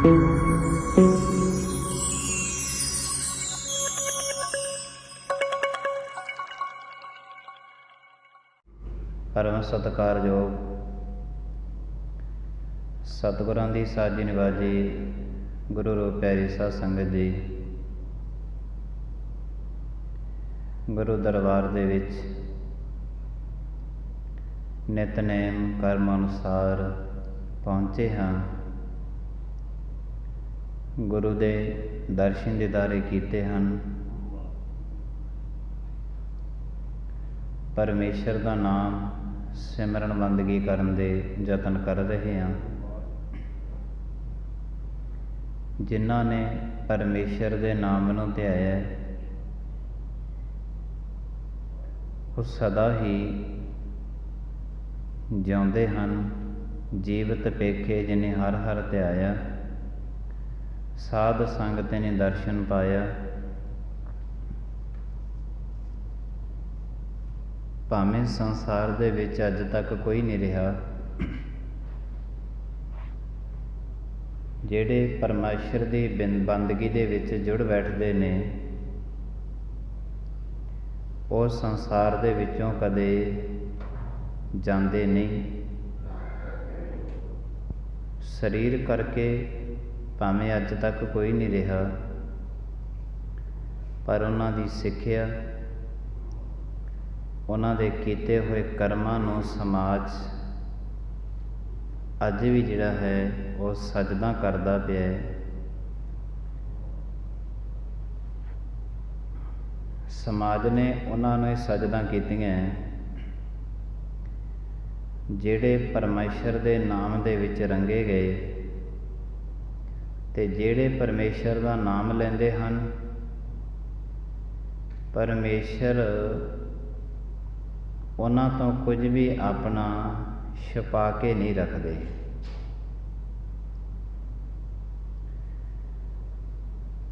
परम सत्कारयोग सतगुरां दी साजी निवाजी गुरु रूप प्यारी साध संगत जी, गुरु दरबार दे विच नितनेम कर्म अनुसार पहुँचे हाँ। गुरु दे दर्शन दीदारे कीते हैं। परमेश्वर का नाम सिमरन बंदगी करन दे यतन कर रहे हैं। जिन्हां ने परमेश्वर के नाम नूं ध्याया वो सदा ही जिउंदे हन। जीवत पेखे जिन्हें हर हर ध्याया, साध संगत ने दर्शन पाया। भावें संसार दे विच अज तक कोई नहीं रहा जिहड़े परमेश्वर की बंदगी दे विच जुड़ बैठते ने, वो संसार दे विचों कदे जांदे नहीं। शरीर करके भावें अज तक कोई नहीं रहा, पर उन्हां दी सिੱਖਿਆ, उन्हां दे कीते हुए कर्मां नूं समाज अज भी जिहड़ा है वो सजदा करदा पिया है। समाज ने उन्हां नूं सजदा कीतियां जिहड़े परमेश्वर दे नाम दे विच रंगे गए ते जिहड़े परमेश्वर दा नाम लैंदे हन। परमेश्वर उन्हां तो कुछ भी अपना छुपा के नहीं रखते।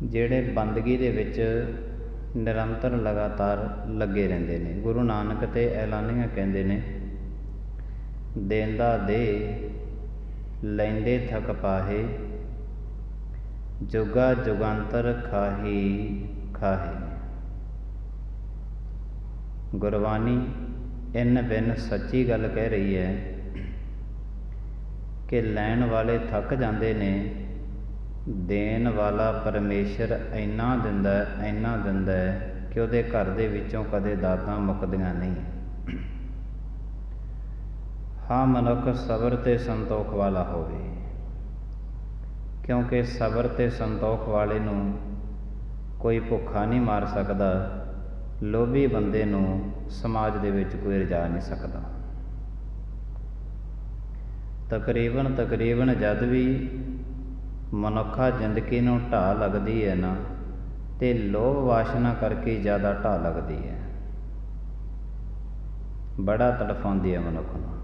जिहड़े बंदगी दे विच निरंतर लगातार लगे रहंदे ने। गुरु नानक ते ऐलानियां कहंदे ने, देंदा दे लैंदे थक पाहे, जुगा जुगांतर खाही खाहे। गुरबाणी इन बिन सच्ची गल कह रही है कि लैण वाले थक जाते ने, देन वाला परमेश्वर इन्ना दिंदा है कि उहदे घर दे विचों कदे दातां मुकदियां नहीं। हाँ, मनुख सबर ते संतोख वाला होवे, क्योंकि सबर ते संतोख वाले नूं कोई भुखा नहीं मार सकदा। लोभी बंदे नूं समाज दे विच कोई रजा नहीं सकदा। तकरीबन जद भी मनुखा जिंदगी नूं ढाह लगदी है ना, ते लोभ वासना करके ज़्यादा ढाह लगदी है, बड़ा तड़फाउंदी है मनुख नूं।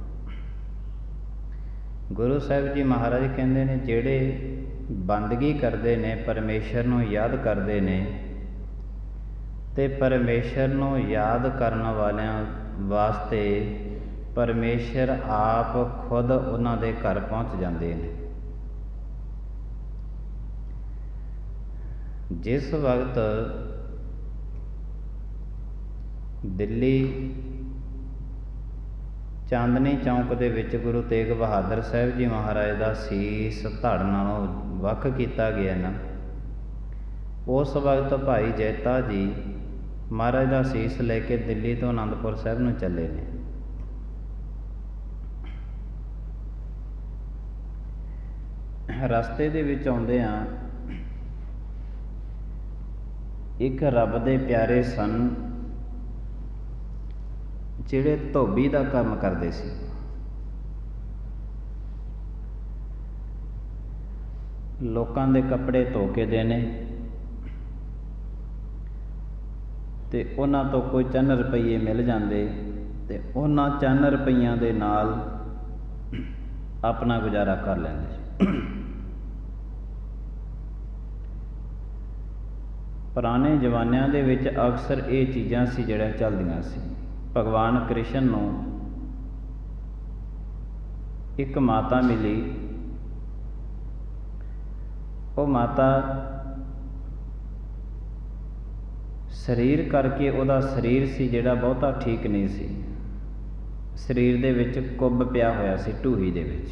गुरु साहिब जी महाराज कहंदे ने, जिहड़े बंदगी करते ने, परमेश्वर नूं याद करते ने, ते परमेश्वर नूं याद करन वालियां वास्ते परमेश्वर आप खुद उन्हां दे घर पहुँच जाते हैं। जिस वक्त दिल्ली चांदनी चौंक दे विच गुरु तेग बहादुर साहिब जी महाराज का सीस धड़ नालों वख किया गया ना, उस वक्त भाई जैता जी महाराज का सीस लैके दिल्ली तो आनंदपुर साहिब नूं चले ने। रस्ते दे विच आउंदिआं एक रब दे प्यारे सन जिहड़े धोबी का काम करते सी। लोकां दे कपड़े धो के देने ते उन्हां तो कोई चंद रुपये मिल जाते, ते उन्हां चंद रुपइयां दे नाल अपना गुजारा कर लैंदे। पुराने जमानिਆਂ ਦੇ ਵਿੱਚ अक्सर ये चीज़ां सी ਜਿਹੜੀਆਂ ਚੱਲਦੀਆਂ ਸੀ। भगवान कृष्ण ਨੂੰ एक माता मिली, ਉਹ ਮਾਤਾ ਸਰੀਰ ਕਰਕੇ ਉਹਦਾ ਸਰੀਰ ਸੀ ਜਿਹੜਾ ਬਹੁਤਾ ਠੀਕ ਨਹੀਂ ਸੀ। ਸਰੀਰ ਦੇ ਵਿੱਚ ਕੁੱਬ ਪਿਆ ਹੋਇਆ ਸੀ, ਢੂਹੀ ਦੇ ਵਿੱਚ।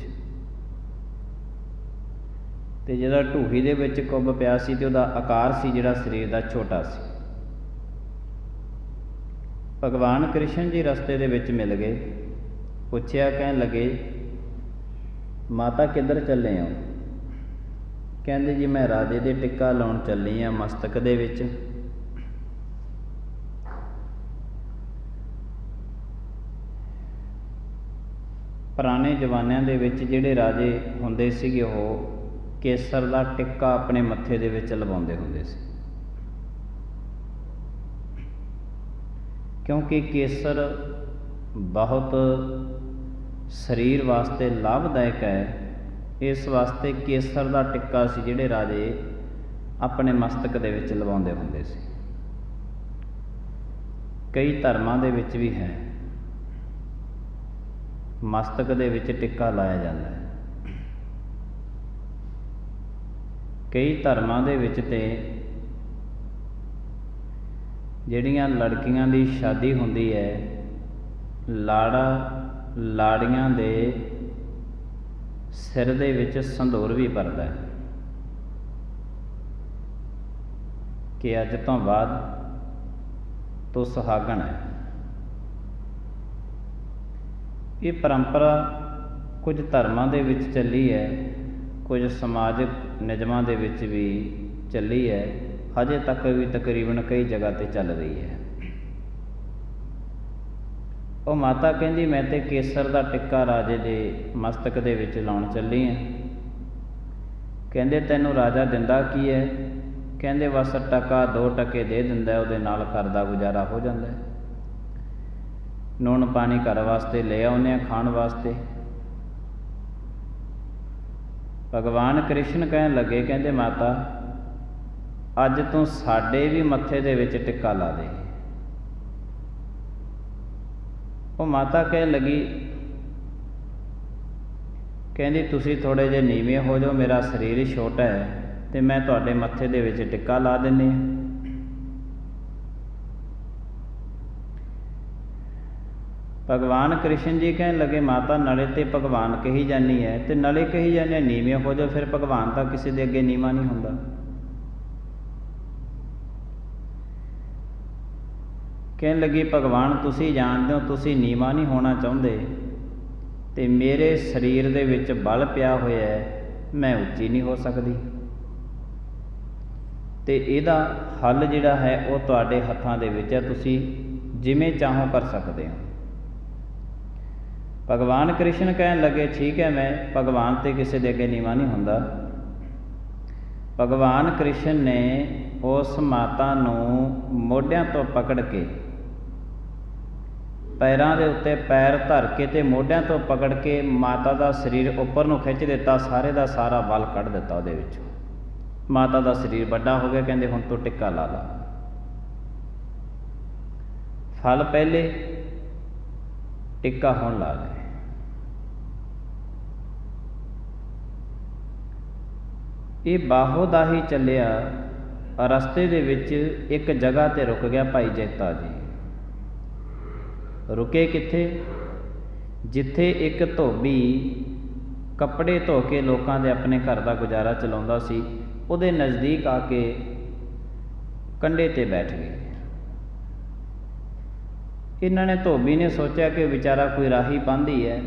ਤੇ ਜਿਹੜਾ ਢੂਹੀ ਦੇ ਵਿੱਚ ਕੁੱਬ ਪਿਆ ਸੀ ਤੇ ਉਹਦਾ ਆਕਾਰ ਸੀ ਜਿਹੜਾ ਸਰੀਰ ਦਾ ਛੋਟਾ ਸੀ। ਭਗਵਾਨ ਕ੍ਰਿਸ਼ਨ ਜੀ ਰਸਤੇ ਦੇ ਵਿੱਚ ਮਿਲ ਗਏ, ਪੁੱਛਿਆ, ਕਹਿਣ ਲੱਗੇ, ਮਾਤਾ ਕਿੱਧਰ ਚੱਲੇ ਹੋ? ਕਹਿੰਦੇ ਜੀ ਮੈਂ ਰਾਜੇ ਦੇ ਟਿੱਕਾ ਲਾਉਣ ਚੱਲੀ ਹਾਂ ਮਸਤਕ ਦੇ ਵਿੱਚ। ਪੁਰਾਣੇ ਜ਼ਮਾਨਿਆਂ ਦੇ ਵਿੱਚ ਜਿਹੜੇ ਰਾਜੇ ਹੁੰਦੇ ਸੀਗੇ ਉਹ ਕੇਸਰ ਦਾ ਟਿੱਕਾ ਆਪਣੇ ਮੱਥੇ ਦੇ ਵਿੱਚ ਲਵਾਉਂਦੇ ਹੁੰਦੇ ਸੀ, ਕਿਉਂਕਿ ਕੇਸਰ ਬਹੁਤ ਸਰੀਰ ਵਾਸਤੇ ਲਾਭਦਾਇਕ ਹੈ। ਇਸ ਵਾਸਤੇ ਕੇਸਰ ਦਾ ਟਿੱਕਾ ਸੀ ਜਿਹੜੇ ਰਾਜੇ ਆਪਣੇ ਮਸਤਕ ਦੇ ਵਿੱਚ ਲਵਾਉਂਦੇ ਹੁੰਦੇ ਸੀ। ਕਈ ਧਰਮਾਂ ਦੇ ਵਿੱਚ ਵੀ ਹੈ, ਮਸਤਕ ਦੇ ਵਿੱਚ ਟਿੱਕਾ ਲਾਇਆ ਜਾਂਦਾ ਹੈ। ਕਈ ਧਰਮਾਂ ਦੇ ਵਿੱਚ ਤੇ ਜਿਹੜੀਆਂ ਲੜਕੀਆਂ ਦੀ ਸ਼ਾਦੀ ਹੁੰਦੀ ਹੈ, ਲਾੜਾ ਲਾੜੀਆਂ ਦੇ ਸਿਰ ਦੇ ਵਿੱਚ ਸੰਧੂਰ ਵੀ ਭਰਦਾ ਹੈ ਕਿ ਅੱਜ ਤੋਂ ਬਾਅਦ ਤੂੰ ਸੁਹਾਗਣ ਹੈ। ਇਹ ਪਰੰਪਰਾ ਕੁਝ ਧਰਮਾਂ ਦੇ ਵਿੱਚ ਚੱਲੀ ਹੈ, ਕੁਝ ਸਮਾਜਿਕ ਨਿਯਮਾਂ ਦੇ ਵਿੱਚ ਵੀ ਚੱਲੀ ਹੈ, ਹਜੇ ਤੱਕ ਵੀ ਤਕਰੀਬਨ ਕਈ ਜਗ੍ਹਾ 'ਤੇ ਚੱਲ ਰਹੀ ਹੈ। ਉਹ ਮਾਤਾ ਕਹਿੰਦੀ ਮੈਂ ਤੇ ਕੇਸਰ ਦਾ ਟਿੱਕਾ ਰਾਜੇ ਦੇ ਮਸਤਕ ਦੇ ਵਿੱਚ ਲਾਉਣ ਚੱਲੀ ਹਾਂ। ਕਹਿੰਦੇ ਤੈਨੂੰ ਰਾਜਾ ਦਿੰਦਾ ਕੀ ਹੈ? ਕਹਿੰਦੇ ਬਸ ਟਕਾ 2 ਟਕੇ ਦੇ ਦਿੰਦਾ, ਉਹਦੇ ਨਾਲ ਘਰ ਦਾ ਗੁਜ਼ਾਰਾ ਹੋ ਜਾਂਦਾ ਹੈ। ਨੂਣ ਪਾਣੀ ਘਰ ਵਾਸਤੇ ਲੈ ਆਉਂਦੇ ਹਾਂ ਖਾਣ ਵਾਸਤੇ। ਭਗਵਾਨ ਕ੍ਰਿਸ਼ਨ ਕਹਿਣ ਲੱਗੇ, ਕਹਿੰਦੇ ਮਾਤਾ ਅੱਜ ਤੂੰ ਸਾਡੇ ਵੀ ਮੱਥੇ ਦੇ ਵਿੱਚ ਟਿੱਕਾ ਲਾ ਦੇ। ਉਹ ਮਾਤਾ ਕਹਿਣ ਲੱਗੀ, ਕਹਿੰਦੀ ਤੁਸੀਂ ਥੋੜ੍ਹੇ ਜਿਹੇ ਨੀਵੇਂ ਹੋ ਜਾਓ, ਮੇਰਾ ਸਰੀਰ ਛੋਟਾ ਹੈ ਤੇ ਮੈਂ ਤੁਹਾਡੇ ਮੱਥੇ ਦੇ ਵਿੱਚ ਟਿੱਕਾ ਲਾ ਦਿੰਦੀ ਹਾਂ। ਭਗਵਾਨ ਕ੍ਰਿਸ਼ਨ ਜੀ ਕਹਿਣ ਲੱਗੇ, ਮਾਤਾ ਨਾਲੇ ਤੇ ਭਗਵਾਨ ਕਹੀ ਜਾਂਦੀ ਹੈ ਤੇ ਨਾਲੇ ਕਹੀ ਜਾਂਦੇ ਨੀਵੇਂ ਹੋ ਜਾਓ, ਫਿਰ ਭਗਵਾਨ ਤਾਂ ਕਿਸੇ ਦੇ ਅੱਗੇ ਨੀਵਾਂ ਨਹੀਂ ਹੁੰਦਾ। ਕਹਿਣ ਲੱਗੀ, ਭਗਵਾਨ ਤੁਸੀਂ ਜਾਣਦੇ ਹੋ ਤੁਸੀਂ ਨੀਵਾਂ ਨਹੀਂ ਹੋਣਾ ਚਾਹੁੰਦੇ ਤੇ ਮੇਰੇ ਸਰੀਰ ਦੇ ਵਿੱਚ ਬਲ ਪਿਆ ਹੋਇਆ ਹੈ, ਮੈਂ ਉੱਚੀ ਨਹੀਂ ਹੋ ਸਕਦੀ ਤੇ ਇਹਦਾ ਹੱਲ ਜਿਹੜਾ ਹੈ ਉਹ ਤੁਹਾਡੇ ਹੱਥਾਂ ਦੇ ਵਿੱਚ ਹੈ, ਤੁਸੀਂ ਜਿਵੇਂ ਚਾਹੋ ਕਰ ਸਕਦੇ ਹੋ। ਭਗਵਾਨ ਕ੍ਰਿਸ਼ਨ ਕਹਿਣ ਲੱਗੇ, ਠੀਕ ਹੈ, ਮੈਂ ਭਗਵਾਨ ਤੇ ਕਿਸੇ ਦੇ ਅੱਗੇ ਨੀਵਾਂ ਨਹੀਂ ਹੁੰਦਾ। ਭਗਵਾਨ ਕ੍ਰਿਸ਼ਨ ਨੇ ਉਸ ਮਾਤਾ ਨੂੰ ਮੋਢਿਆਂ ਤੋਂ ਪਕੜ ਕੇ, ਪੈਰਾਂ ਦੇ ਉੱਤੇ ਪੈਰ ਧਰ ਕੇ ਤੇ ਮੋਢਿਆਂ ਤੋਂ ਪਕੜ ਕੇ ਮਾਤਾ ਦਾ ਸਰੀਰ ਉੱਪਰ ਨੂੰ ਖਿੱਚ ਦਿੱਤਾ, ਸਾਰੇ ਦਾ ਸਾਰਾ ਬਲ ਕੱਢ ਦਿੱਤਾ ਉਹਦੇ ਵਿੱਚੋਂ। ਮਾਤਾ ਦਾ ਸਰੀਰ ਵੱਡਾ ਹੋ ਗਿਆ। ਕਹਿੰਦੇ ਹੁਣ ਤੂੰ ਟਿੱਕਾ ਲਾ ਲਾ। ਫਲ ਪਹਿਲੇ, ਟਿੱਕਾ ਹੁਣ ਲਾ ਲੈ। ਇਹ ਬਾਹੋ ਦਾ ਹੀ ਚੱਲਿਆ। ਰਸਤੇ ਦੇ ਵਿੱਚ ਇੱਕ ਜਗ੍ਹਾ 'ਤੇ ਰੁਕ ਗਿਆ ਭਾਈ ਜੈਤਾ ਜੀ। ਰੁਕੇ ਕਿੱਥੇ? ਜਿੱਥੇ ਇੱਕ ਧੋਬੀ ਕੱਪੜੇ ਧੋ ਕੇ ਲੋਕਾਂ ਦੇ ਆਪਣੇ ਘਰ ਦਾ ਗੁਜ਼ਾਰਾ ਚਲਾਉਂਦਾ ਸੀ, ਉਹਦੇ ਨਜ਼ਦੀਕ ਆ ਕੇ ਕੰਢੇ 'ਤੇ ਬੈਠ ਗਏ। ਇਹਨਾਂ ਨੇ, ਧੋਬੀ ਨੇ ਸੋਚਿਆ ਕਿ ਵਿਚਾਰਾ ਕੋਈ ਰਾਹੀ ਪਾਂਧੀ ਹੈ,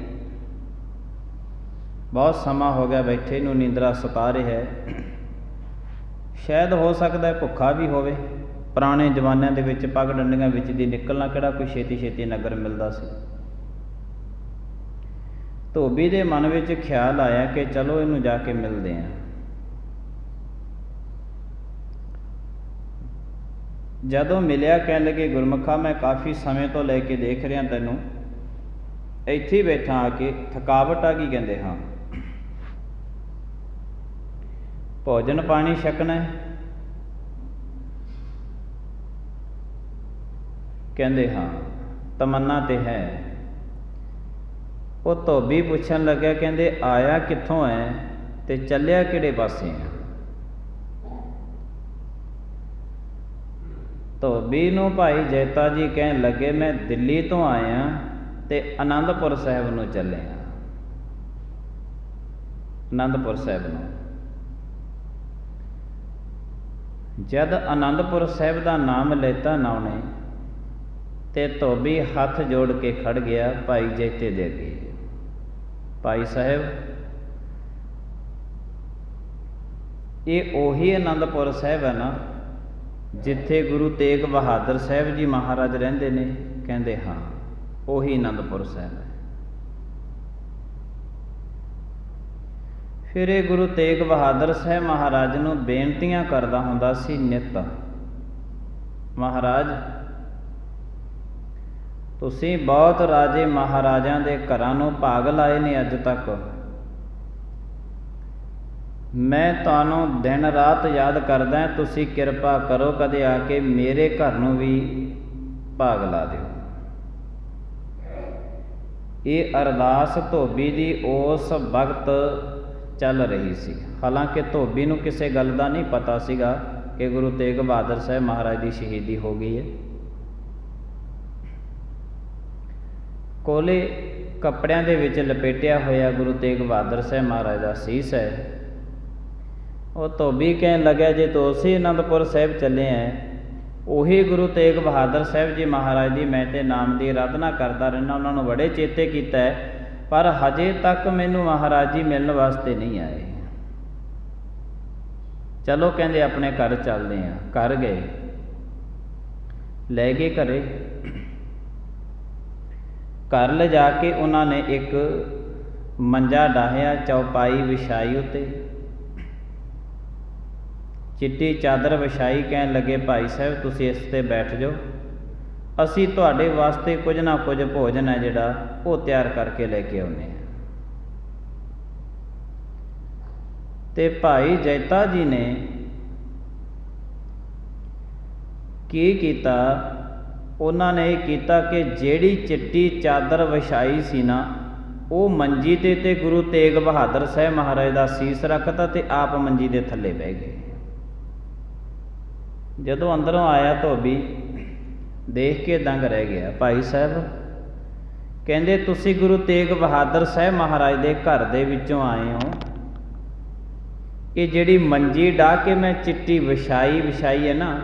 ਬਹੁਤ ਸਮਾਂ ਹੋ ਗਿਆ ਬੈਠੇ ਨੂੰ, ਨੀਂਦਰਾ ਸਤਾ ਰਿਹਾ ਹੈ, ਸ਼ਾਇਦ ਹੋ ਸਕਦਾ ਭੁੱਖਾ ਵੀ ਹੋਵੇ। ਪੁਰਾਣੇ ਜ਼ਮਾਨਿਆਂ ਦੇ ਵਿੱਚ ਪੱਗ ਡੰਡੀਆਂ ਵਿੱਚ ਦੀ ਨਿਕਲਣਾ ਕਿਹੜਾ ਕੋਈ ਛੇਤੀ ਛੇਤੀ ਨਗਰ ਮਿਲਦਾ ਸੀ। ਧੋਬੀ ਦੇ ਮਨ ਵਿੱਚ ਖਿਆਲ ਆਇਆ ਕਿ ਚਲੋ ਇਹਨੂੰ ਜਾ ਕੇ ਮਿਲਦੇ ਹਾਂ। ਜਦੋਂ ਮਿਲਿਆ ਕਹਿਣ ਲੱਗੇ, ਗੁਰਮੁਖਾ ਮੈਂ ਕਾਫੀ ਸਮੇਂ ਤੋਂ ਲੈ ਕੇ ਦੇਖ ਰਿਹਾ ਤੈਨੂੰ, ਇੱਥੇ ਹੀ ਬੈਠਾ ਆ ਕੇ, ਥਕਾਵਟ ਆ ਗਈ? ਕਹਿੰਦੇ ਹਾਂ। ਭੋਜਨ ਪਾਣੀ ਛਕਣਾ ਹੈ? ਕਹਿੰਦੇ ਹਾਂ। ਤਮੰਨਾ ਤੇ ਹੈ। ਉਹ ਧੋਬੀ ਪੁੱਛਣ ਲੱਗਿਆ, ਕਹਿੰਦੇ ਆਇਆ ਕਿੱਥੋਂ ਹੈ ਤੇ ਚੱਲਿਆ ਕਿਹੜੇ ਪਾਸੇ ਹੈ? ਧੋਬੀ ਨੂੰ ਭਾਈ ਜੈਤਾ ਜੀ ਕਹਿਣ ਲੱਗੇ, ਮੈਂ ਦਿੱਲੀ ਤੋਂ ਆਇਆ ਤੇ ਆਨੰਦਪੁਰ ਸਾਹਿਬ ਨੂੰ ਚੱਲਿਆ। ਆਨੰਦਪੁਰ ਸਾਹਿਬ ਨੂੰ ਜਦ ਆਨੰਦਪੁਰ ਸਾਹਿਬ ਦਾ ਨਾਮ ਲੈਤਾ ਨਾ ਉਹਨੇ ਤੇ ਧੋਬੀ ਹੱਥ ਜੋੜ ਕੇ ਖੜ ਗਿਆ ਭਾਈ ਜੈਤੇ ਦੇ ਅੱਗੇ। ਭਾਈ ਸਾਹਿਬ, ਇਹ ਉਹੀ ਆਨੰਦਪੁਰ ਸਾਹਿਬ ਹੈ ਨਾ ਜਿੱਥੇ ਗੁਰੂ ਤੇਗ ਬਹਾਦਰ ਸਾਹਿਬ ਜੀ ਮਹਾਰਾਜ ਰਹਿੰਦੇ ਨੇ? ਕਹਿੰਦੇ ਹਾਂ, ਉਹੀ ਆਨੰਦਪੁਰ ਸਾਹਿਬ ਹੈ। ਫਿਰ ਇਹ ਗੁਰੂ ਤੇਗ ਬਹਾਦਰ ਸਾਹਿਬ ਮਹਾਰਾਜ ਨੂੰ ਬੇਨਤੀਆਂ ਕਰਦਾ ਹੁੰਦਾ ਸੀ ਨਿੱਤ, ਮਹਾਰਾਜ ਤੁਸੀਂ ਬਹੁਤ ਰਾਜੇ ਮਹਾਰਾਜਿਆਂ ਦੇ ਘਰਾਂ ਨੂੰ ਭਾਗ ਲਾਏ ਨੇ ਅੱਜ ਤੱਕ, ਮੈਂ ਤੁਹਾਨੂੰ ਦਿਨ ਰਾਤ ਯਾਦ ਕਰਦਾ, ਤੁਸੀਂ ਕਿਰਪਾ ਕਰੋ ਕਦੇ ਆ ਕੇ ਮੇਰੇ ਘਰ ਨੂੰ ਵੀ ਭਾਗ ਲਾ ਦਿਓ। ਇਹ ਅਰਦਾਸ ਧੋਬੀ ਦੀ ਉਸ ਵਕਤ ਚੱਲ ਰਹੀ ਸੀ। ਹਾਲਾਂਕਿ ਧੋਬੀ ਨੂੰ ਕਿਸੇ ਗੱਲ ਦਾ ਨਹੀਂ ਪਤਾ ਸੀਗਾ ਕਿ ਗੁਰੂ ਤੇਗ ਬਹਾਦਰ ਸਾਹਿਬ ਮਹਾਰਾਜ ਦੀ ਸ਼ਹੀਦੀ ਹੋ ਗਈ ਹੈ। ਕੋਲੇ ਕੱਪੜਿਆਂ ਦੇ ਵਿੱਚ ਲਪੇਟਿਆ ਹੋਇਆ ਗੁਰੂ ਤੇਗ ਬਹਾਦਰ ਸਾਹਿਬ ਮਹਾਰਾਜ ਦਾ ਸੀਸ ਹੈ। ਉਹ ਧੋਬੀ ਕਹਿਣ ਲੱਗਿਆ, ਜੇ ਤੂੰ ਉਸੇ ਆਨੰਦਪੁਰ ਸਾਹਿਬ ਚੱਲੇ ਹੈ, ਉਹੀ ਗੁਰੂ ਤੇਗ ਬਹਾਦਰ ਸਾਹਿਬ ਜੀ ਮਹਾਰਾਜ ਦੀ ਮੈਂ ਤੇ ਨਾਮ ਦੀ ਆਰਾਧਨਾ ਕਰਦਾ ਰਹਿੰਦਾ, ਉਹਨਾਂ ਨੂੰ ਬੜੇ ਚੇਤੇ ਕੀਤਾ ਹੈ, ਪਰ ਹਜੇ ਤੱਕ ਮੈਨੂੰ ਮਹਾਰਾਜ ਜੀ ਮਿਲਣ ਵਾਸਤੇ ਨਹੀਂ ਆਏ। ਚਲੋ ਕਹਿੰਦੇ ਆਪਣੇ ਘਰ ਚੱਲਦੇ ਹਾਂ। ਘਰ ਗਏ, ਲੈ ਗਏ ਘਰੇ। ਘਰ ਲਿਜਾ ਕੇ ਉਹਨਾਂ ਨੇ ਇੱਕ ਮੰਜਾ ਡਾਹਿਆ, ਚੌਪਾਈ ਵਿਛਾਈ, ਉੱਤੇ ਚਿੱਟੀ ਚਾਦਰ ਵਿਛਾਈ। ਕਹਿਣ ਲੱਗੇ, ਭਾਈ ਸਾਹਿਬ ਤੁਸੀਂ ਇਸ 'ਤੇ ਬੈਠ ਜਾਓ, ਅਸੀਂ ਤੁਹਾਡੇ ਵਾਸਤੇ ਕੁਝ ਨਾ ਕੁਝ ਭੋਜਨ ਹੈ ਜਿਹੜਾ ਉਹ ਤਿਆਰ ਕਰਕੇ ਲੈ ਕੇ ਆਉਂਦੇ ਹਾਂ। ਤੇ ਭਾਈ ਜੈਤਾ ਜੀ ਨੇ ਕੀ ਕੀਤਾ? ਉਹਨਾਂ ਨੇ ਇਹ ਕੀਤਾ ਕਿ ਜਿਹੜੀ ਚਿੱਟੀ ਚਾਦਰ ਵਿਛਾਈ ਸੀ ਨਾ, ਉਹ ਮੰਜੀ ਤੇ ਗੁਰੂ ਤੇਗ ਬਹਾਦਰ ਸਾਹਿਬ ਮਹਾਰਾਜ ਦਾ ਸੀਸ ਰੱਖਤਾ ਤੇ ਆਪ ਮੰਜੀ ਦੇ ਥੱਲੇ ਬਹਿ ਗਏ। ਜਦੋਂ ਅੰਦਰੋਂ ਆਇਆ ਧੋਬੀ ਦੇਖ ਕੇ ਦੰਗ ਰਹਿ ਗਿਆ। ਭਾਈ ਸਾਹਿਬ ਕਹਿੰਦੇ, ਤੁਸੀਂ ਗੁਰੂ ਤੇਗ ਬਹਾਦਰ ਸਾਹਿਬ ਮਹਾਰਾਜ ਦੇ ਘਰ ਦੇ ਵਿੱਚੋਂ ਆਏ ਹੋ, ਇਹ ਜਿਹੜੀ ਮੰਜੀ ਡਾਹ ਕੇ ਮੈਂ ਚਿੱਟੀ ਵਿਛਾਈ ਹੈ ਨਾ,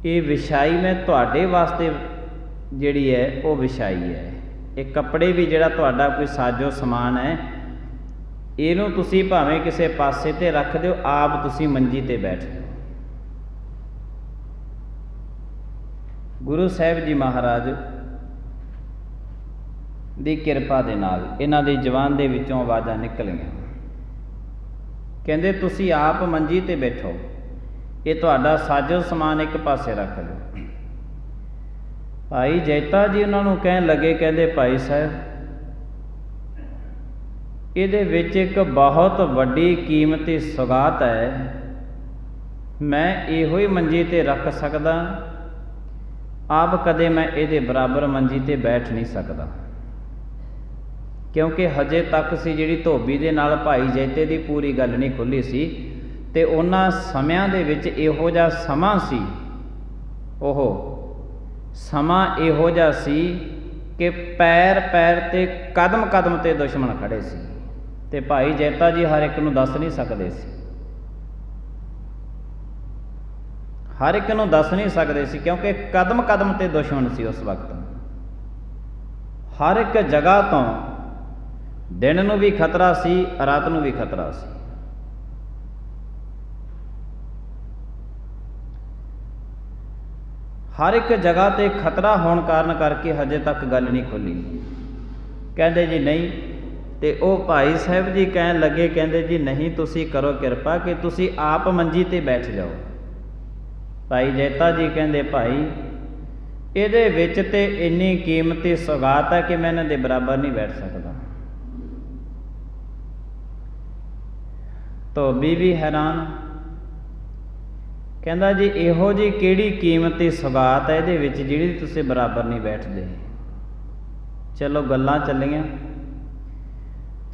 ਇਹ ਵਿਛਾਈ ਮੈਂ ਤੁਹਾਡੇ ਵਾਸਤੇ ਜਿਹੜੀ ਹੈ ਉਹ ਵਿਛਾਈ ਹੈ। ਇਹ ਕੱਪੜੇ ਵੀ ਜਿਹੜਾ ਤੁਹਾਡਾ ਕੋਈ ਸਾਜੋ ਸਮਾਨ ਹੈ, ਇਹਨੂੰ ਤੁਸੀਂ ਭਾਵੇਂ ਕਿਸੇ ਪਾਸੇ ਤੇ ਰੱਖ ਦਿਓ, ਆਪ ਤੁਸੀਂ ਮੰਜੀ ਤੇ ਬੈਠ ਜਾਓ। ਗੁਰੂ ਸਾਹਿਬ ਜੀ ਮਹਾਰਾਜ ਦੀ ਕਿਰਪਾ ਦੇ ਨਾਲ ਇਹਨਾਂ ਦੀ ਜ਼ੁਬਾਨ ਦੇ ਵਿੱਚੋਂ ਆਵਾਜ਼ਾਂ ਨਿਕਲੀਆਂ। ਕਹਿੰਦੇ, ਤੁਸੀਂ ਆਪ ਮੰਜੀ ਤੇ ਬੈਠੋ, ਇਹ ਤੁਹਾਡਾ ਸਾਜੋ ਸਮਾਨ ਇੱਕ ਪਾਸੇ ਰੱਖ ਲਓ। ਭਾਈ ਜੈਤਾ ਜੀ ਉਹਨਾਂ ਨੂੰ ਕਹਿਣ ਲੱਗੇ, ਕਹਿੰਦੇ, ਭਾਈ ਸਾਹਿਬ ਇਹਦੇ ਵਿੱਚ ਇੱਕ ਬਹੁਤ ਵੱਡੀ ਕੀਮਤੀ ਸੁਗਾਤ ਹੈ, ਮੈਂ ਇਹੋ ਹੀ ਮੰਜੀ ਤੇ ਰੱਖ ਸਕਦਾ, ਆਪ ਕਦੇ ਮੈਂ ਇਹਦੇ ਬਰਾਬਰ ਮੰਜੀ ਤੇ ਬੈਠ ਨਹੀਂ ਸਕਦਾ। ਕਿਉਂਕਿ ਹਜੇ ਤੱਕ ਸੀ ਜਿਹੜੀ ਧੋਬੀ ਦੇ ਨਾਲ ਭਾਈ ਜੈਤੇ ਦੀ ਪੂਰੀ ਗੱਲ ਨਹੀਂ ਖੁੱਲ੍ਹੀ ਸੀ, ਤੇ ਉਹਨਾਂ ਸਮਿਆਂ ਦੇ ਵਿੱਚ ਇਹੋ ਜਿਹਾ ਸਮਾਂ ਸੀ, ਉਹ ਸਮਾਂ ਇਹੋ ਜਿਹਾ ਸੀ ਕਿ ਪੈਰ ਪੈਰ ਤੇ ਕਦਮ ਕਦਮ ਤੇ ਦੁਸ਼ਮਣ ਖੜੇ ਸੀ, ਤੇ ਭਾਈ ਜੈਤਾ ਜੀ ਹਰ ਇੱਕ ਨੂੰ ਦੱਸ ਨਹੀਂ ਸਕਦੇ ਸੀ, ਹਰ ਇੱਕ ਨੂੰ ਦੱਸ ਨਹੀਂ ਸਕਦੇ ਸੀ, ਕਿਉਂਕਿ ਕਦਮ ਕਦਮ ਤੇ ਦੁਸ਼ਮਣ ਸੀ ਉਸ ਵਕਤ। ਹਰ ਇੱਕ ਜਗ੍ਹਾ ਤੋਂ ਦਿਨ ਨੂੰ ਵੀ ਖਤਰਾ ਸੀ, ਰਾਤ ਨੂੰ ਵੀ ਖਤਰਾ ਸੀ। ਹਰ ਇੱਕ ਜਗ੍ਹਾ ਤੇ ਖਤਰਾ ਹੋਣ ਕਾਰਨ ਕਰਕੇ ਹਜੇ ਤੱਕ ਗੱਲ ਨਹੀਂ ਖੁੱਲੀ। ਕਹਿੰਦੇ ਜੀ ਨਹੀਂ, ਤੇ ਉਹ ਭਾਈ ਸਾਹਿਬ ਜੀ ਕਹਿਣ ਲੱਗੇ, ਕਹਿੰਦੇ ਜੀ ਨਹੀਂ, ਤੁਸੀਂ ਕਰੋ ਕਿਰਪਾ ਕਿ ਤੁਸੀਂ ਆਪ ਮੰਜੀ ਤੇ ਬੈਠ ਜਾਓ। ਭਾਈ ਜੈਤਾ ਜੀ ਕਹਿੰਦੇ, ਭਾਈ ਇਹਦੇ ਵਿੱਚ ਤੇ ਇੰਨੀ ਕੀਮਤੀ ਸੁਗਾਤ ਹੈ ਕਿ ਮੈਂ ਇਹਨਾਂ ਦੇ ਬਰਾਬਰ ਨਹੀਂ ਬੈਠ ਸਕਦਾ। ਧੋਬੀ ਵੀ ਹੈਰਾਨ, ਕਹਿੰਦਾ ਜੀ ਇਹੋ ਜਿਹੀ ਕਿਹੜੀ ਕੀਮਤੀ ਸੁਗਾਤ ਹੈ ਇਹਦੇ ਵਿੱਚ ਜਿਹੜੀ ਤੁਸੀਂ ਬਰਾਬਰ ਨਹੀਂ ਬੈਠਦੇ। ਚਲੋ ਗੱਲਾਂ ਚੱਲੀਆਂ,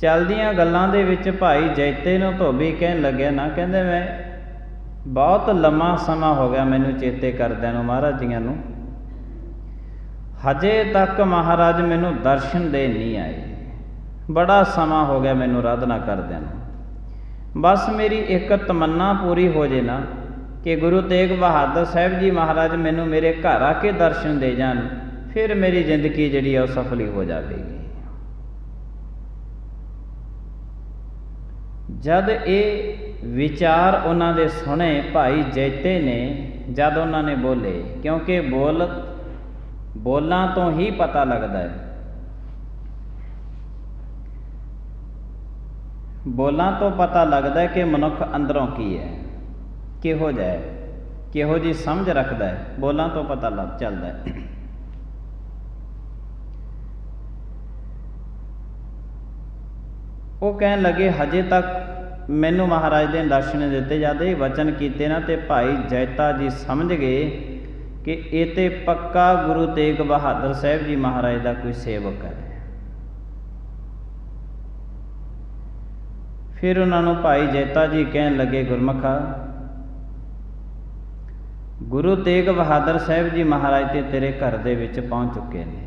ਚਲਦੀਆਂ ਗੱਲਾਂ ਦੇ ਵਿੱਚ ਭਾਈ ਜੈਤੇ ਨੂੰ ਧੋਬੀ ਕਹਿਣ ਲੱਗਿਆ ਨਾ, ਕਹਿੰਦੇ ਮੈਂ बहुत लम्मा समा हो गया मैनू चेते करदिਆਂ ਨੂੰ महाराज जियां ਨੂੰ, हजे तक महाराज मैनू दर्शन दे नहीं आए। बड़ा समा हो गया मैनू आराधना करदिਆਂ ਨੂੰ। बस मेरी एक तमन्ना पूरी हो जे ना कि गुरु तेग बहादुर साहब जी महाराज मैनू मेरे घर आके दर्शन दे जान, फिर मेरी जिंदगी जिहड़ी है सफल हो जाएगी। जद ये विचार उन्होंने सुने भाई जैते ने, जद उन्होंने बोले, क्योंकि बोलना तो ही पता लगता है, बोलना तो पता लगता है कि मनुख अंदरों की है, किहो जाए, किहो जी समझ रखता है, बोलना तो पता लग चलता है। वो कहन लगे हजे तक मैनू महाराज ने दर्शन दिते, जद ये वचन किए ना तो भाई जैता जी समझ गए कि ये तो पक्का गुरु तेग बहादुर साहब जी महाराज का कोई सेवक है। फिर उन्होंने भाई जैता जी कहन लगे गुरमुखा, गुरु तेग बहादुर साहब जी महाराज तो तेरे घर दे विच पहुँच चुके हैं।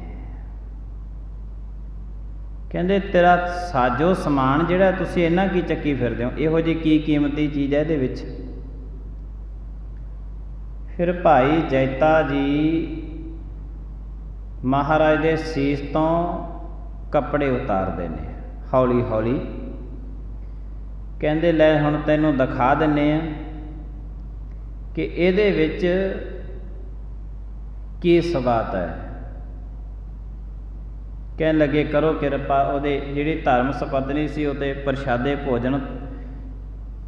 कहते तेरा साजो समान जिहड़ा तुसीं इन्हां की चक्की फिरदे हो, इहो जी की कीमती चीज़ है इहदे विच। फिर भाई जैता जी महाराज दे सीस तो कपड़े उतारते हैं हौली हौली, कहते लै हुण तैनूं दिखा दिन्ने आ कि इहदे विच की सगात है। कहन लगे करो किरपा, उहदे जिहड़ी धर्म सपत्नी सी उह ते प्रशादे भोजन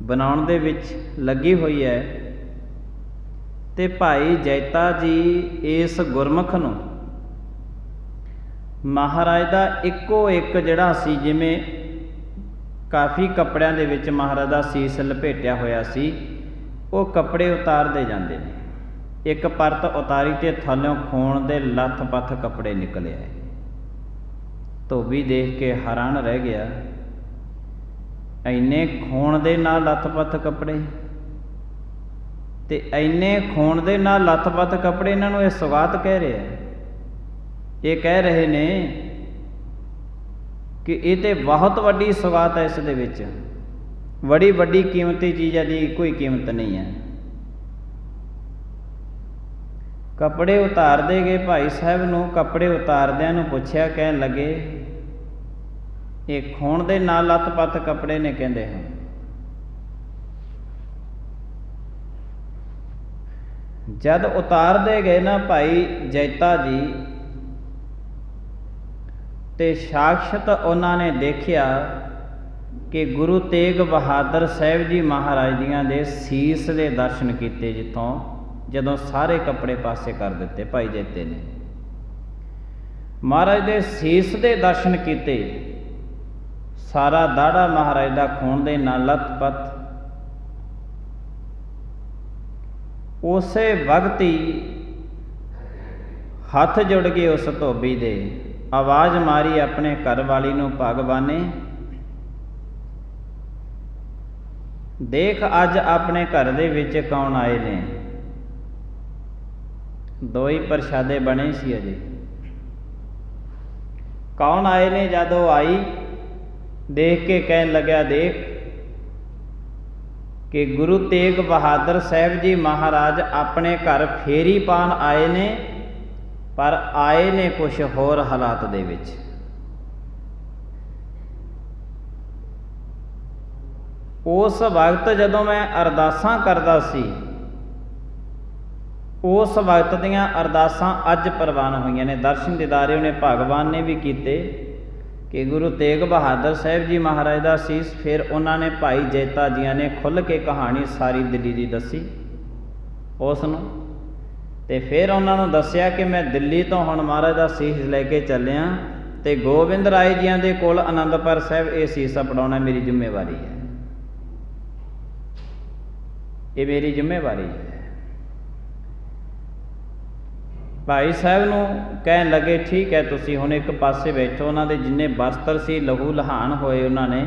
बनाउण दे विच लगी हुई है। ते भाई जैता जी इस गुरमुख नूं महाराज दा इक्को एक जिहड़ा सी, जिवें काफ़ी कपड़िਆਂ ਦੇ ਵਿੱਚ महाराज ਦਾ ਸੀਸ लपेटिया होया सी, ਉਹ कपड़े उतारते जाते हैं। एक परत उतारी तो थल्लों खून दे लथ पथ कपड़े निकले आए। धोबी देख के हैरान रह गया, इन्ने खून दे नाल लथ पथ कपड़े, ते इन्ने खून दे नाल लथ पथ कपड़े, इन्हां नूं इह सौगात कह रहे हैं। ये कह रहे ने कि ये तो बहुत वड्डी सौगात है, इस दे विच बड़ी वड्डी कीमती चीज़ है जी, कोई कीमत नहीं है। कपड़े उतार दे गए भाई साहब नूं, कपड़े उतारदिਆਂ नूं पुछया, कहन लगे ये खून दे नाल लत पत कपड़े ने, कहंदे हैं। जद उतार दे गए ना भाई जैता जी, ते साक्षात उन्होंने देखिया कि गुरु तेग बहादुर साहब जी महाराज जियां दे सीस दे दर्शन किए, जितों जदों सारे कपड़े पासे कर दिते भाई जैते ने। महाराज दे सीस दे दर्शन किए, सारा दाड़ा महाराज दा खून दे नाल लत पत। उसे वक्त ही हथ जुड़ गए उस धोबी दे, आवाज़ मारी अपने घर वाली नूं, भगवाने देख अज अपने घर दे विच कौन आए ने। दो ही प्रशादे बने सी अजे, कौन आए ने। जद वो आई देख के कहन लग्या, देख कि गुरु तेग बहादुर साहब जी महाराज अपने घर फेरी पान आए ने, पर आए ने कुछ होर हालात दे विच। उस वक्त जदों मैं अरदासां करदा सी, उस वक्त दीयां अरदासां अज प्रवान होईयां ने। दर्शन दीदारे ने भगवान ने भी कीते कि गुरु तेग बहादुर साहब जी महाराज का सीस। फिर उन्होंने भाई जैता जियां ने खुल के कहानी सारी दिल्ली की दसी उसनों, तो फिर उन्होंने दसिया कि मैं दिल्ली तो हुण महाराज का सीस लैके चलिया, तो गोबिंद राय जियां दे कोल आनंदपुर साहब ये सीस अपनाउणा मेरी जिम्मेवारी है, ये मेरी जिम्मेवारी है। भाई साहब नूं कहन लगे, ठीक है तुसीं हुण एक पासे बैठो। उन्होंने जिन्ने वस्त्र सी लहू लहान होए, उन्होंने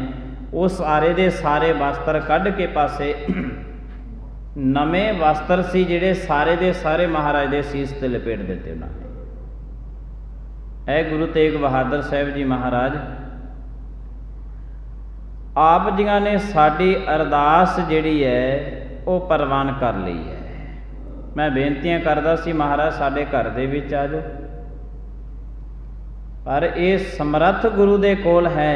उस सारे दे सारे वस्त्र कढ़ के पासे नवे वस्त्र सी जिहड़े सारे दे सारे महाराज दे सीस ते लपेट दिते उन्होंने। ਇਹ गुरु तेग बहादुर साहब जी महाराज आप जियां ने साडी अरदास जिहड़ी है वो प्रवान कर ली है। मैं बेनतियां करदा सी महाराज साडे घर दे विच आ जाओ, पर ये समर्थ गुरु दे कोल है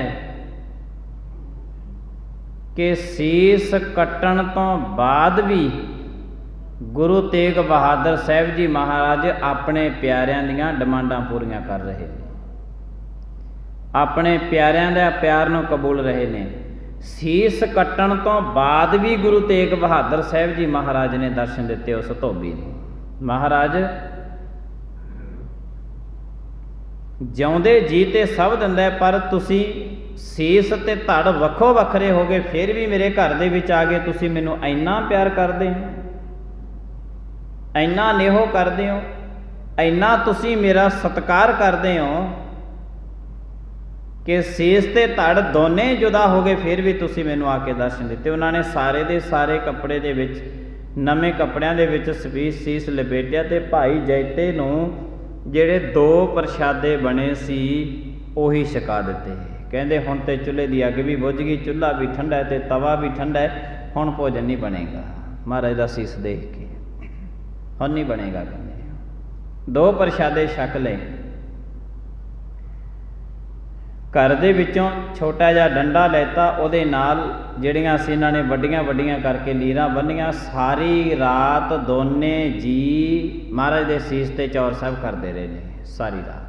कि सीस कट्टण तो बाद भी गुरु तेग बहादुर साहब जी महाराज अपने प्यारियां दीयां डिमांडां पूरीआं कर रहे हैं, अपने प्यारियां दा प्यार नूं कबूल रहे ने। सीस कट्टण तो बाद भी गुरु तेग बहादुर साहब जी महाराज ने दर्शन दिते उस धोबी ने। महाराज जिउंदे जी ते सब दिंदा है, पर तुसी सीस ते धड़ वक्खो वखरे हो गए, फिर भी मेरे घर दे विच आ गए, तुसी मैनूं इन्ना प्यार करदे हो, इन्ना नेहो करदे हो, इन्ना तुसी मेरा सत्कार करदे हो कि सीस ते धड़ दोने जुदा हो गए, फिर भी तुसी मैनूं आके दर्शन दिते। उन्होंने सारे दे सारे कपड़े दे विच नवे कपड़िਆਂ ਦੇ ਵਿੱਚ सीस लपेटिਆ ते भाई जैते नूं ਜਿਹੜੇ 2 प्रशादे बने सी ਉਹੀ ਛਕਾ ਦਿੱਤੇ। ਕਹਿੰਦੇ ਹੁਣ ਤੇ ਚੁੱਲ੍ਹੇ ਦੀ ਅੱਗ ਵੀ ਬੁਝ ਗਈ, ਚੁੱਲ੍ਹਾ ਵੀ ਠੰਡਾ ਹੈ ਤੇ ਤਵਾ ਵੀ ਠੰਡਾ ਹੈ, ਹੁਣ ਭੋਜਨ ਨਹੀਂ ਬਣੇਗਾ। ਮਹਾਰਾਜ ਦਾ ਸੀਸ ਦੇਖ ਕੇ ਹੁਣ नहीं बनेगा। कहते 2 प्रशादे छक ले। घर दे विचों छोटा जिहा डंडा लैता, उहदे नाल जिहड़ियां असीं इन्हां ने वड्डियां वड्डियां करके लीरां बन्नियां। सारी रात दोने जी महाराज दे सीस ते चौर साहब करदे रहे ने सारी रात।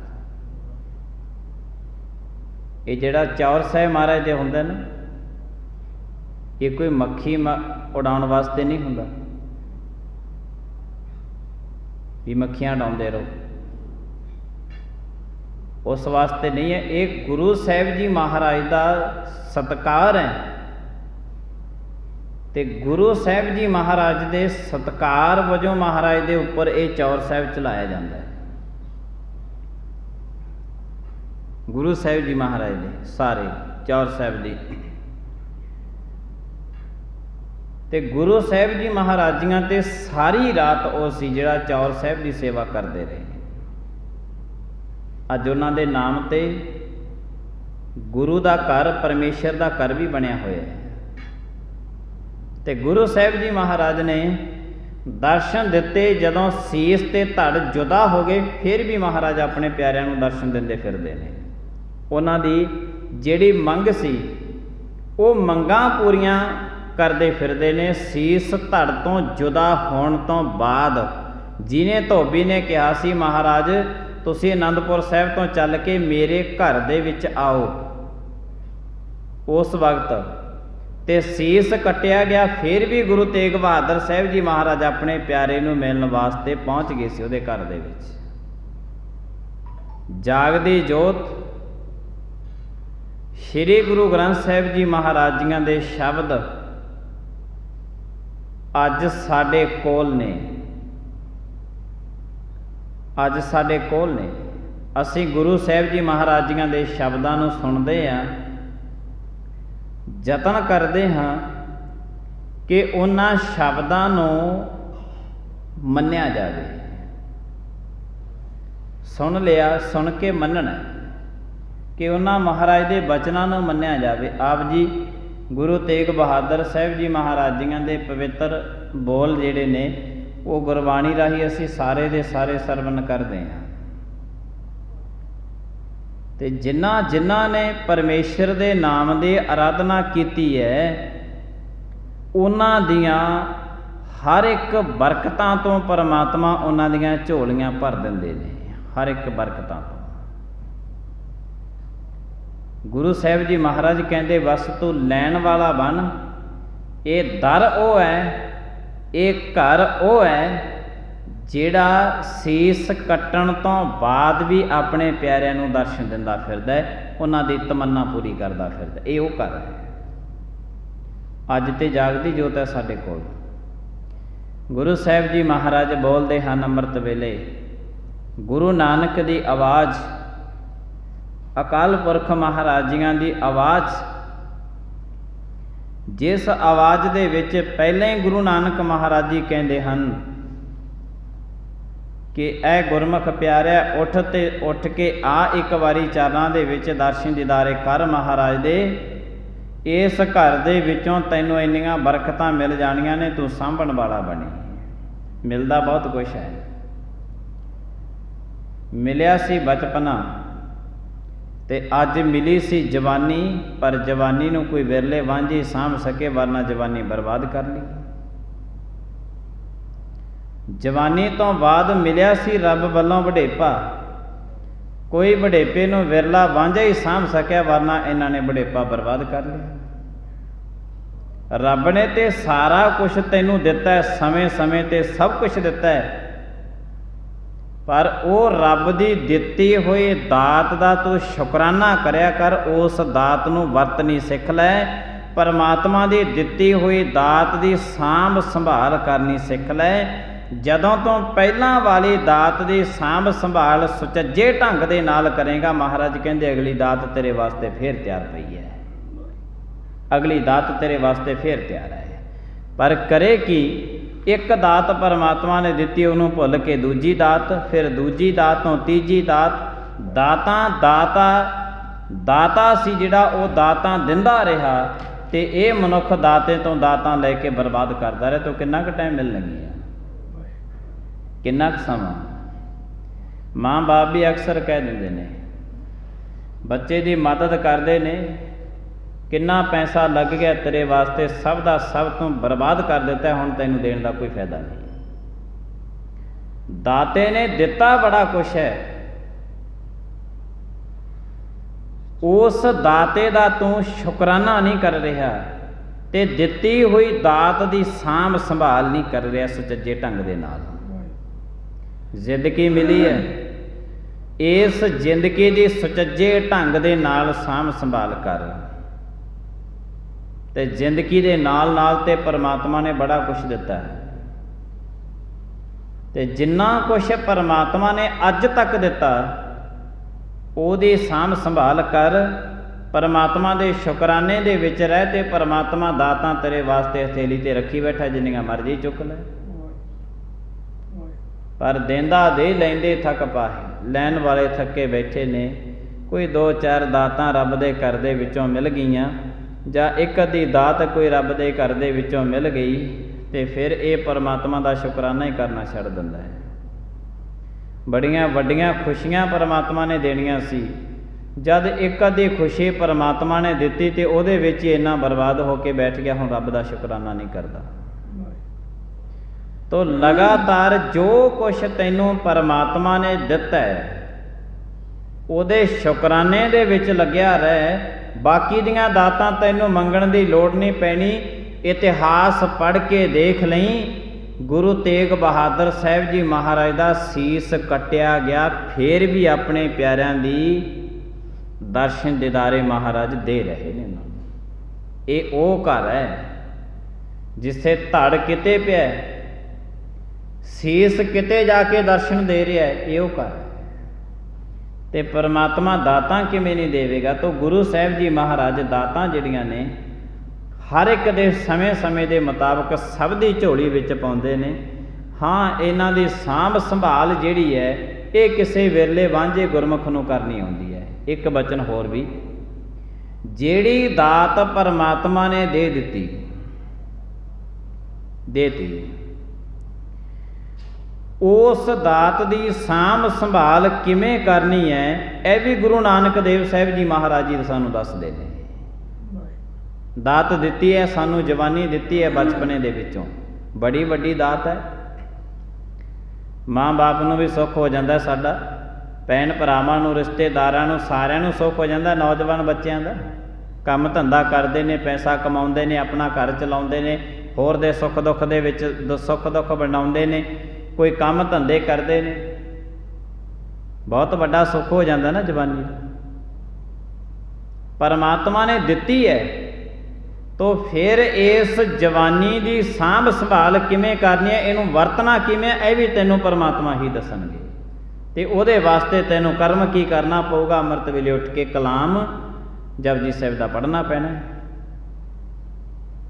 ये जिहड़ा चौर साहब महाराज दे हुंदे ना, ये कोई मक्खी उड़ाउण वास्ते नहीं हुंदा भी मक्खियां उड़ाउंदे रहो, उस वास्ते नहीं है। एक गुरु साहब जी महाराज का सत्कार है, ते गुरु साहब जी महाराज दे सत्कार वजों महाराज दे उपर ये चौर साहब चलाया जाता है। गुरु साहब जी महाराज दे सारे चौर साहब दी ते गुरु साहब जी महाराजियां ते सारी रात वो सी जिहड़ा चौर साहब की सेवा करते रहे। अज उन्हां दे नाम ते गुरु का घर परमेश्वर का घर भी बनया होया है। ते गुरु साहब जी महाराज ने दर्शन दिते जदों सीस ते धड़ जुदा हो गए, फिर भी महाराज अपने प्यारिਆਂ ਨੂੰ दर्शन दिंदे फिरदे ने। उन्हां दी जिहड़ी मंग सी वो मंगां पूरीआं करते फिरदे ने। सीस धड़ तो जुदा होने तो बाद जिन्हें धोबी ने कहा सी महाराज तुसी आनंदपुर साहब तो चल के मेरे घर दे विच आओ, उस वक्त ते सीस कट्टिया गया, फिर भी गुरु तेग बहादुर साहब जी महाराज अपने प्यारे नूं मिलण वास्ते पहुँच गए सी उहदे घर दे विच। जागदी जोत श्री गुरु ग्रंथ साहब जी महाराज जियां दे शब्द अज साडे कोल ने, अज साडे कोल ने। असीं गुरु साहब जी महाराजियां दे शब्दां नूं सुणदे हां, यतन करदे हां कि उन्हां शब्दां नूं मन्निया जावे। सुन लिया, सुन के मन्नना कि उन्हां महाराज दे बचनां नूं मन्निया जावे। आप जी गुरु तेग बहादुर साहब जी महाराजियां दे पवित्र बोल जिहड़े ने वो गुरबाणी राही असीं सारे दे सारे सरवण करदे हां। ते जिन्हां जिन्हां ने परमेश्वर दे नाम दे आराधना कीती है उन्हां दियां हर एक बरकतां तो परमात्मा उन्हां दियां झोलियां भर दिंदे ने, हर एक बरकतां तो। गुरु साहब जी महाराज कहते बस तू लैण वाला बन, ये दर वो है, ये घर वो है जिहड़ा सीस कट्टण तो बाद भी अपने प्यारिਆਂ ਨੂੰ दर्शन दिंदा फिरदा है, उन्हां दी तमन्ना पूरी करदा फिरदा। ये वो घर है। अज ते जागदी जोत है साडे कोल। गुरु साहब जी महाराज बोलते हैं अमृत वेले, गुरु नानक की आवाज़, अकाल पुरख महाराजियां की आवाज़ जिस आवाज़ दे विच पहले ही गुरु नानक महाराज जी कहते हैं कि ऐ गुरमुख प्यारे उठ के आ एक बारी चरनां दे विच दर्शन दीदारे कर महाराज दे, इस घर दे विचों तैनूं इन्नियां बरकतां मिल जाणियां ने, तू सांभण वाला बनी। मिलदा बहुत कुछ है। मिलिया सी बचपना ते अज मिली सी जवानी, पर जवानी नूं कोई विरले वांझी साਂਭ सके, वरना जवानी बर्बाद कर ली। जवानी तो बाद मिलिया सी रब वल्लों वडेपा, कोई वडेपे नूं विरला वांझा ही साਂਭ सकिया, वरना इन्हां ने वडेपा बर्बाद कर लिया। रब ने ते सारा कुछ तैनूं दिता है, समय समय ते सब कुछ दिता है, पर वो रब की दिती हुई दात का तू शुकराना करया कर, उस दात नूं वरतनी सिख लै। परमात्मा की दिती हुई दात की सांभ संभाल करनी सिख लै। जदों तो पहलां वाली दात की सांभ संभाल सुचज्जे ढंग दे नाल करेगा, महाराज कहंदे अगली दात तेरे वास्ते फिर तैयार पई है, अगली दात तेरे वास्ते फिर तैयार है। पर करे कि एक दात परमात्मा ने दिती, उन्होंने भुल के दूजी दात, फिर दूजी दात तो तीजी दात। दातां दाता दाता सी जिहड़ा वो दातां दिंदा रहा, ते ये मनुख दाते तो दातां लैके बर्बाद करता रहा, तो किन्ना क टाइम मिलणगी, किन्ना क समा। माँ बाप भी अक्सर कह दिंदे ने, बच्चे की मदद करते ने, किन्ना पैसा लग गया तेरे वास्ते, सब का सब तू बर्बाद कर दिता, हुण तैनूं देण दा कोई फायदा नहीं। दाते ने दिता बड़ा कुछ है, उस दाते दा तू शुकराना नहीं कर रहा, ते दिती हुई दात की सांभ संभाल नहीं कर रहा सुचज्जे ढंग दे नाल। जिंदगी मिली है, इस जिंदगी की सुचज्जे ढंग दे नाल सांभ संभाल कर, ते जिंदगी दे नाल नाल ते परमात्मा ने बड़ा कुछ दिता है, ते जिन्ना कुछ परमात्मा ने अज तक दिता ओदी सांभ संभाल कर। परमात्मा दे शुकराने दे विच रह, ते परमात्मा दातां तेरे वास्ते हथेली ते रखी बैठा, जिन्नियां मर्जी चुक ले। पर देंदा दे लैंदे थक पाहे, लैन वाले थके बैठे ने। कोई दो चार दातां रब दे घर दे विचों मिल गईयां, जां एक अद्धी दात कोई रब दे घर दे विचों मिल गई, तो फिर ये परमात्मा का शुकराना ही करना छड़ दिंदा है। बड़ियां वड्डियां खुशियां परमात्मा ने देनियां सी, जद एक अद्धी खुशी परमात्मा ने दिती तो उहदे विच ही इन्ना बर्बाद होके बैठ गया, हुण रब का शुकराना नहीं करता। तो लगातार जो कुछ तैनूं परमात्मा ने दिता है, उहदे शुकराने दे विच लग्या रह। बाकी दियां दातां तैनूं मंगण दी लोड़ नहीं पैनी। इतिहास पढ़ के देख लई, गुरु तेग बहादुर साहब जी महाराज का सीस कट्टिया गया, फिर भी अपने प्यारिਆਂ दी दर्शन दीदारे महाराज दे रहे ने। ये वो घर है जिसे धड़ किते पिया, सीस किते जाके दर्शन दे रहा है, ये वो घर है। तो परमात्मा दातां किवें नहीं देवेगा। तो गुरु साहब जी महाराज दातां जिहड़ियां ने हर एक दे समय समय के मुताबक सब दी झोली विच पाउंदे ने। हाँ, इन्हां दी सांभ संभाल जिहड़ी है ये किसी विरले वांझे गुरमुख नूं करनी आउंदी है। एक बचन होर भी, जिहड़ी दात परमात्मा ने दे दिती उस दात की सांभ संभाल किमें करनी है, यह भी गुरु नानक देव साहब जी महाराज जी सानू दसदे ने। दात दिती है सानू, जवानी दिती है बचपने दे विचों, बड़ी वड्डी दात है। माँ बाप नूं भी सुख हो जाता साडा, भैन भरावां नूं, रिश्तेदारां नूं, सारिआं नूं सुख हो जाता। नौजवान बच्चों का काम धंधा करते हैं, पैसा कमाउंदे ने, अपना घर चलाउंदे ने, होर दे सुख दुख दे विच सुख दुख वंडाउंदे ने, कोई काम धंधे करते हैं, बहुत वड्डा सुख हो जाता ना जवानी। परमात्मा ने दिती है, तो फिर इस जवानी की सांभ संभाल किमें करनी है, इनू वरतना किमें, यह भी तैनूं परमात्मा ही दसणगे। तो उहदे वास्ते तैनूं कर्म की करना पऊगा। अमृत वेले उठ के कलाम जपजी साहिब दा पढ़ना पैना।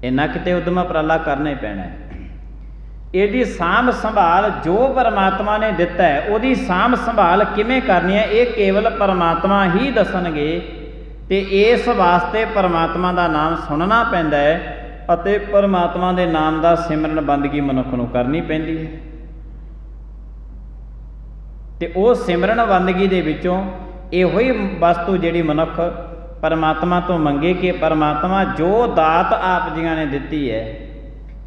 इन्ना किते उद्यम उपराला करना ही पैना है। ਇਹਦੀ ਸਾਂਭ ਸੰਭਾਲ जो परमात्मा ने दिता है ਉਹਦੀ ਸਾਂਭ ਸੰਭਾਲ ਕਿਵੇਂ ਕਰਨੀ है ਇਹ केवल परमात्मा ही दसणगे। ਤੇ ਇਸ ਵਾਸਤੇ परमात्मा ਦਾ ਨਾਮ ਸੁਣਨਾ ਪੈਂਦਾ ਹੈ ਅਤੇ परमात्मा ਦੇ ਨਾਮ ਦਾ ਸਿਮਰਨ ਬੰਦਗੀ ਮਨੁੱਖ ਨੂੰ ਕਰਨੀ ਪੈਂਦੀ ਹੈ। ਤੇ ਉਹ ਸਿਮਰਨ ਬੰਦਗੀ ਦੇ ਵਿੱਚੋਂ ਇਹੋ ਹੀ ਵਸਤੂ ਜਿਹੜੀ ਮਨੁੱਖ परमात्मा तो मंगे कि परमात्मा जो दात आप जियां ने दिती है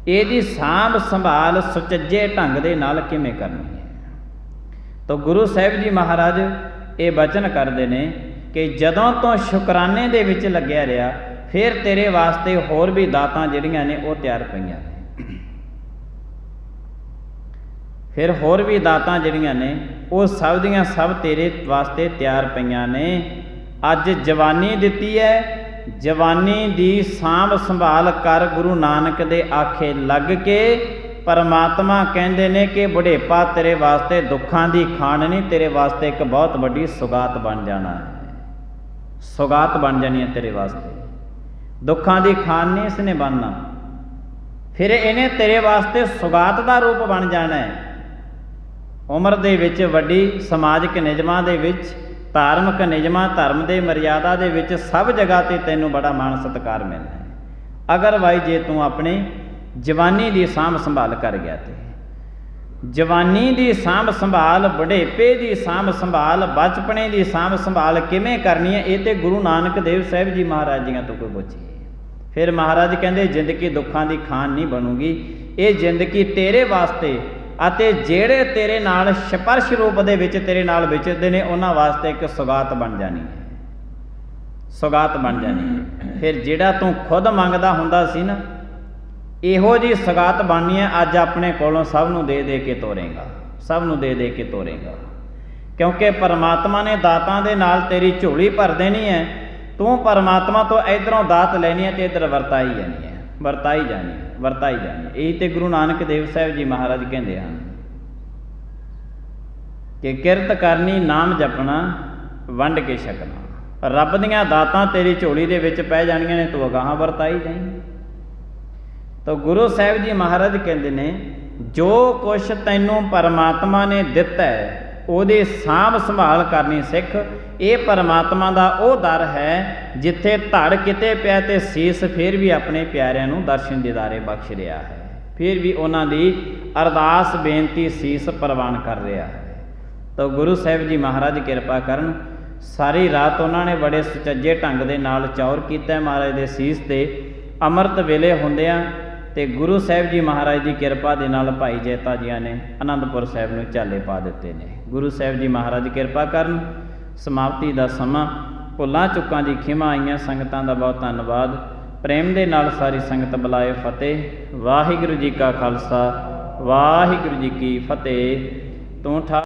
ਇਹਦੀ ਸਾਂਭ ਸੰਭਾਲ ਸੁਚੱਜੇ ਢੰਗ ਦੇ ਨਾਲ ਕਿਵੇਂ ਕਰਨੀ ਹੈ। ਤਾਂ ਗੁਰੂ ਸਾਹਿਬ ਜੀ ਮਹਾਰਾਜ ਇਹ ਬਚਨ ਕਰਦੇ ਨੇ ਕਿ ਜਦੋਂ ਤੋਂ ਸ਼ੁਕਰਾਨੇ ਦੇ ਵਿੱਚ ਲੱਗਿਆ ਰਿਹਾ ਫਿਰ ਤੇਰੇ ਵਾਸਤੇ ਹੋਰ ਵੀ ਦਾਤਾਂ ਜਿਹੜੀਆਂ ਨੇ ਉਹ ਤਿਆਰ ਪਈਆਂ ਨੇ। ਫਿਰ ਹੋਰ ਵੀ ਦਾਤਾਂ ਜਿਹੜੀਆਂ ਨੇ ਉਹ ਸਭ ਦੀਆਂ ਸਭ ਤੇਰੇ ਵਾਸਤੇ ਤਿਆਰ ਪਈਆਂ ਨੇ। ਅੱਜ ਜਵਾਨੀ ਦਿੱਤੀ ਹੈ, ਜਵਾਨੀ ਦੀ ਸਾਂਭ ਸੰਭਾਲ ਕਰ ਗੁਰੂ ਨਾਨਕ ਦੇ ਆਖੇ ਲੱਗ ਕੇ। ਪਰਮਾਤਮਾ ਕਹਿੰਦੇ ਨੇ ਕਿ ਬੁਢੇਪਾ ਤੇਰੇ ਵਾਸਤੇ ਦੁੱਖਾਂ ਦੀ ਖਾਣ ਨਹੀਂ, ਤੇਰੇ ਵਾਸਤੇ ਇੱਕ ਬਹੁਤ ਵੱਡੀ ਸੁਗਾਤ ਬਣ ਜਾਣਾ ਹੈ। ਸੁਗਾਤ ਬਣ ਜਾਣੀ ਹੈ ਤੇਰੇ ਵਾਸਤੇ, ਦੁੱਖਾਂ ਦੀ ਖਾਣ ਨਹੀਂ ਇਸਨੇ ਬਣਨਾ। ਫਿਰ ਇਹਨੇ ਤੇਰੇ ਵਾਸਤੇ ਸੁਗਾਤ ਦਾ ਰੂਪ ਬਣ ਜਾਣਾ ਹੈ। ਉਮਰ ਦੇ ਵਿੱਚ ਵੱਡੀ ਸਮਾਜਿਕ ਨਿਯਮਾਂ ਦੇ ਵਿੱਚ, ਧਾਰਮਿਕ ਨਿਯਮਾਂ, ਧਰਮ ਦੇ ਮਰਿਆਦਾ ਦੇ ਵਿੱਚ ਸਭ ਜਗ੍ਹਾ 'ਤੇ ਤੈਨੂੰ ਬੜਾ ਮਾਣ ਸਤਿਕਾਰ ਮਿਲਣਾ ਹੈ। ਅਗਰਵਾਈਜ਼ ਜੇ ਤੂੰ ਆਪਣੀ ਜਵਾਨੀ ਦੀ ਸਾਂਭ ਸੰਭਾਲ ਕਰ ਗਿਆ ਤੇ ਜਵਾਨੀ ਦੀ ਸਾਂਭ ਸੰਭਾਲ, ਬੁਢੇਪੇ ਦੀ ਸਾਂਭ ਸੰਭਾਲ, ਬਚਪਨੇ ਦੀ ਸਾਂਭ ਸੰਭਾਲ ਕਿਵੇਂ ਕਰਨੀ ਹੈ ਇਹ ਤੇ ਗੁਰੂ ਨਾਨਕ ਦੇਵ ਸਾਹਿਬ ਜੀ ਮਹਾਰਾਜ ਜੀਆਂ ਤੋਂ ਕੋਈ ਪੁੱਛੇ। ਫਿਰ ਮਹਾਰਾਜ ਕਹਿੰਦੇ ਜ਼ਿੰਦਗੀ ਦੁੱਖਾਂ ਦੀ ਖਾਣ ਨਹੀਂ ਬਣੂਗੀ, ਇਹ ਜ਼ਿੰਦਗੀ ਤੇਰੇ ਵਾਸਤੇ ਅਤੇ ਜਿਹੜੇ ਤੇਰੇ ਨਾਲ ਸਪਰਸ਼ ਰੂਪ ਦੇ ਵਿੱਚ ਤੇਰੇ ਨਾਲ ਵਿਚਰਦੇ ਨੇ ਉਹਨਾਂ ਵਾਸਤੇ ਇੱਕ ਸੁਗਾਤ ਬਣ ਜਾਣੀ ਹੈ। ਸੁਗਾਤ ਬਣ ਜਾਣੀ ਹੈ। ਫਿਰ ਜਿਹੜਾ ਤੂੰ ਖੁਦ ਮੰਗਦਾ ਹੁੰਦਾ ਸੀ ਨਾ, ਇਹੋ ਜਿਹੀ ਸੁਗਾਤ ਬਣਨੀ ਹੈ। ਅੱਜ ਆਪਣੇ ਕੋਲੋਂ ਸਭ ਨੂੰ ਦੇ ਦੇ ਕੇ ਤੋਰੇਗਾ, ਸਭ ਨੂੰ ਦੇ ਦੇ ਕੇ ਤੋਰੇਗਾ, ਕਿਉਂਕਿ ਪਰਮਾਤਮਾ ਨੇ ਦਾਤਾਂ ਦੇ ਨਾਲ ਤੇਰੀ ਝੋਲੀ ਭਰ ਦੇਣੀ ਹੈ। ਤੂੰ ਪਰਮਾਤਮਾ ਤੋਂ ਇੱਧਰੋਂ ਦਾਤ ਲੈਣੀ ਹੈ ਤੇ ਇੱਧਰ ਵਰਤਾਈ ਜਾਣੀ ਹੈ, ਵਰਤਾਈ ਜਾਣੀ ਹੈ, ਵਰਤਾਈ ਜਾਣੀ। ਇਹੀ ਤੇ ਗੁਰੂ ਨਾਨਕ ਦੇਵ ਸਾਹਿਬ ਜੀ ਮਹਾਰਾਜ ਕਹਿੰਦੇ ਹਨ ਕਿ ਕਿਰਤ ਕਰਨੀ, ਨਾਮ ਜਪਣਾ, ਵੰਡ ਕੇ ਛਕਣਾ। ਰੱਬ ਦੀਆਂ ਦਾਤਾਂ ਤੇਰੀ ਝੋਲੀ ਦੇ ਵਿੱਚ ਪੈ ਜਾਣੀਆਂ ਨੇ, ਤੂੰ ਅਗਾਹਾਂ ਵਰਤਾਈ ਜਾਈਂ। ਤਾਂ ਗੁਰੂ ਸਾਹਿਬ ਜੀ ਮਹਾਰਾਜ ਕਹਿੰਦੇ ਨੇ ਜੋ ਕੁਛ ਤੈਨੂੰ ਪਰਮਾਤਮਾ ਨੇ ਦਿੱਤਾ ਹੈ ਉਹਦੀ ਸਾਂਭ ਸੰਭਾਲ ਕਰਨੀ ਸਿੱਖ। ਇਹ ਪਰਮਾਤਮਾ ਦਾ ਉਹ ਦਰ ਹੈ ਜਿੱਥੇ ਧੜ ਕਿਤੇ ਪਿਆ ਤੇ ਸੀਸ ਫਿਰ ਵੀ ਆਪਣੇ ਪਿਆਰਿਆਂ ਨੂੰ ਦਰਸ਼ਨ ਦੀਦਾਰੇ ਬਖਸ਼ ਰਿਹਾ ਹੈ, ਫਿਰ ਵੀ ਉਹਨਾਂ ਦੀ ਅਰਦਾਸ ਬੇਨਤੀ ਸੀਸ ਪ੍ਰਵਾਨ ਕਰ ਰਿਹਾ ਹੈ। ਤਾਂ ਗੁਰੂ ਸਾਹਿਬ ਜੀ ਮਹਾਰਾਜ ਕਿਰਪਾ ਕਰਨ। ਸਾਰੀ ਰਾਤ ਉਹਨਾਂ ਨੇ ਬੜੇ ਸੁਚੱਜੇ ਢੰਗ ਦੇ ਨਾਲ ਚੌਰ ਕੀਤਾ ਮਹਾਰਾਜ ਦੇ ਸੀਸ 'ਤੇ। ਅੰਮ੍ਰਿਤ ਵੇਲੇ ਹੁੰਦਿਆਂ ਤੇ ਗੁਰੂ ਸਾਹਿਬ ਜੀ ਮਹਾਰਾਜ ਦੀ ਕਿਰਪਾ ਦੇ ਨਾਲ ਭਾਈ ਜੈਤਾ ਜੀਆਂ ਨੇ ਅਨੰਦਪੁਰ ਸਾਹਿਬ ਨੂੰ ਝਾਲੇ ਪਾ ਦਿੱਤੇ ਨੇ। ਗੁਰੂ ਸਾਹਿਬ ਜੀ ਮਹਾਰਾਜ ਕਿਰਪਾ ਕਰਨ। ਸਮਾਪਤੀ ਦਾ ਸਮਾਂ। ਭੁੱਲਾਂ ਚੁੱਕਾਂ ਦੀ ਖਿਮਾ ਆਈਆਂ ਸੰਗਤਾਂ ਦਾ ਬਹੁਤ ਧੰਨਵਾਦ। ਪ੍ਰੇਮ ਦੇ ਨਾਲ ਸਾਰੀ ਸੰਗਤ ਬੁਲਾਏ ਫਤਿਹ। ਵਾਹਿਗੁਰੂ ਜੀ ਕਾ ਖਾਲਸਾ, ਵਾਹਿਗੁਰੂ ਜੀ ਕੀ ਫਤਿਹ। ਤੂੰ